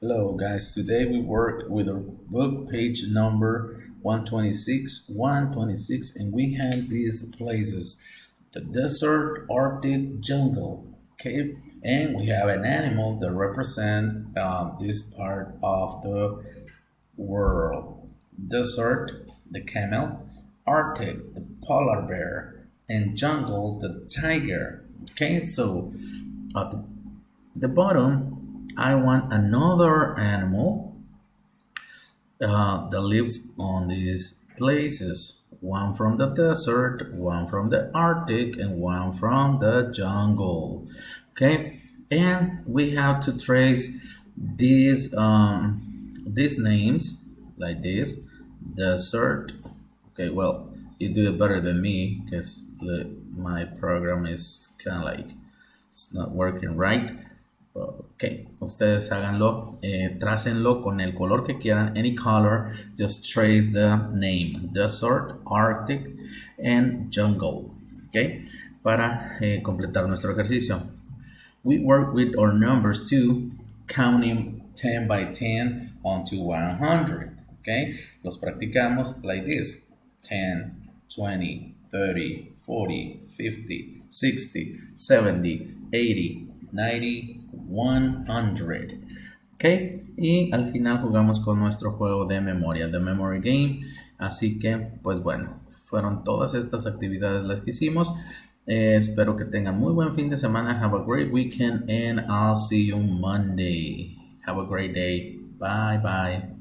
Hello guys, today we work with our book page number 126, and we have these places: the desert, Arctic, jungle, okay? And we have an animal that represent this part of the world: desert, the camel; Arctic, the polar bear; and jungle, the tiger. Okay, so at the bottom, I want another animal that lives on these places. One from the desert, one from the Arctic, and one from the jungle. Okay, and we have to trace these names like this: desert. Okay, well, you do it better than me because my program is kind of like it's not working right. Ok, ustedes háganlo, trácenlo con el color que quieran, any color, just trace the name: desert, Arctic, and jungle, ok, para completar nuestro ejercicio. We work with our numbers too, counting 10 by 10 onto 100, ok, los practicamos like this: 10, 20, 30, 40, 50, 60, 70, 80, 90, 100. ¿Ok? Y al final jugamos con nuestro juego de memoria, the memory game. Así que, pues bueno, fueron todas estas actividades las que hicimos. Espero que tengan muy buen fin de semana. Have a great weekend and I'll see you Monday. Have a great day. Bye bye.